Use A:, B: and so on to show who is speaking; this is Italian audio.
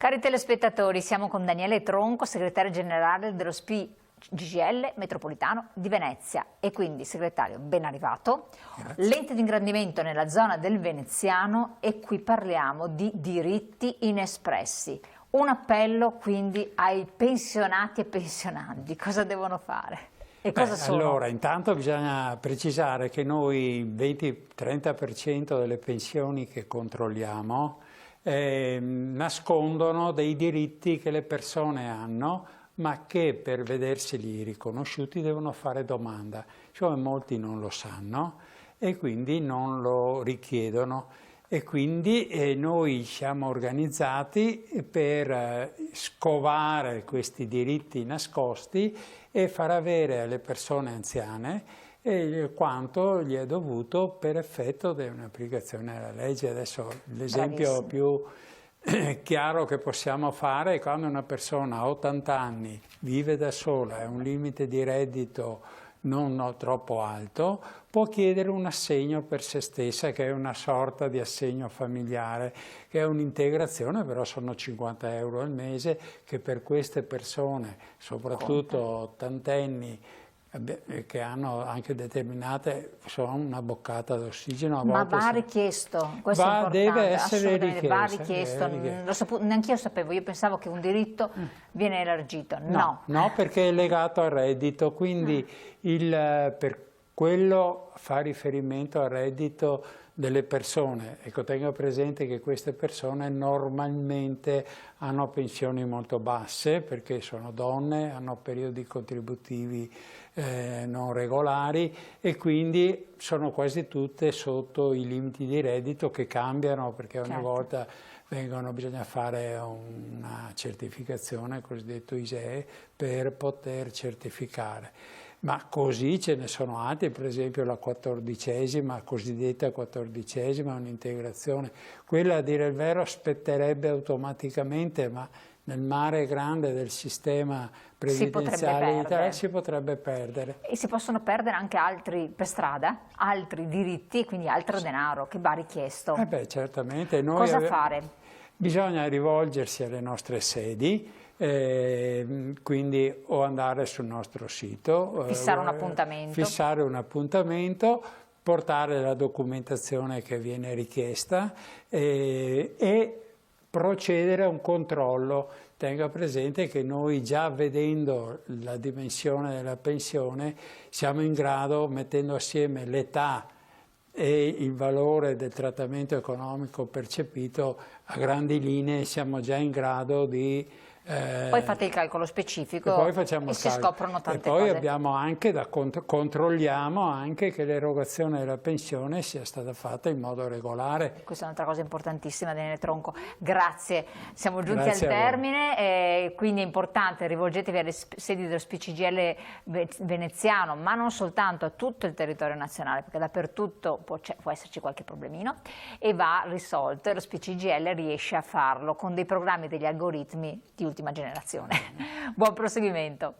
A: Cari telespettatori, siamo con Daniele Tronco, segretario generale dello SPI-GGL metropolitano di Venezia e quindi segretario ben arrivato.
B: Grazie.
A: Lente di ingrandimento nella zona del Veneziano e qui parliamo di diritti inespressi. Un appello quindi ai pensionati e pensionanti, cosa devono fare? E cosa sono?
B: Allora, intanto bisogna precisare che noi il 20-30% delle pensioni che controlliamo nascondono dei diritti che le persone hanno, ma che per vederseli riconosciuti devono fare domanda. Cioè molti non lo sanno e quindi non lo richiedono. E quindi noi siamo organizzati per scovare questi diritti nascosti e far avere alle persone anziane quanto gli è dovuto per effetto di un'applicazione della legge. Adesso l'esempio più chiaro che possiamo fare è quando una persona a 80 anni vive da sola e ha un limite di reddito non troppo alto, può chiedere un assegno per se stessa, che è una sorta di assegno familiare, che è un'integrazione, però sono 50 euro al mese, che per queste persone, soprattutto ottantenni, che hanno anche determinate, sono una boccata d'ossigeno.
A: Ma va richiesto, questo è importante.
B: Deve essere richiesto.
A: Va richiesto, neanch'io sapevo, io pensavo che un diritto viene elargito, no.
B: No, perché è legato al reddito, quindi per quello fa riferimento al reddito delle persone. Ecco, tengo presente che queste persone normalmente hanno pensioni molto basse perché sono donne, hanno periodi contributivi non regolari e quindi sono quasi tutte sotto i limiti di reddito che cambiano perché ogni volta bisogna fare una certificazione, cosiddetto ISEE, per poter certificare. Ma così ce ne sono altri, per esempio la 14ª, cosiddetta 14ª, un'integrazione. Quella, a dire il vero, spetterebbe automaticamente, ma nel mare grande del sistema previdenziale in Italia si potrebbe perdere.
A: E si possono perdere anche altri per strada, altri diritti, quindi altro denaro che va richiesto.
B: Certamente.
A: Cosa fare?
B: Bisogna rivolgersi alle nostre sedi, quindi o andare sul nostro sito,
A: fissare un appuntamento,
B: portare la documentazione che viene richiesta e procedere a un controllo. Tenga presente che noi già vedendo la dimensione della pensione siamo in grado, mettendo assieme l'età e il valore del trattamento economico percepito, a grandi linee siamo già in grado di...
A: poi fate il calcolo specifico e si scoprono tante
B: cose. E poi
A: cose.
B: abbiamo anche controlliamo anche che l'erogazione della pensione sia stata fatta in modo regolare.
A: Questa è un'altra cosa importantissima, Daniele Tronco. Grazie, siamo giunti al termine, quindi è importante, rivolgetevi alle sedi dello SPI-GGL veneziano, ma non soltanto, a tutto il territorio nazionale, perché dappertutto può esserci qualche problemino e va risolto e lo SPI-GGL riesce a farlo con dei programmi e degli algoritmi di ultima generazione. Buon proseguimento.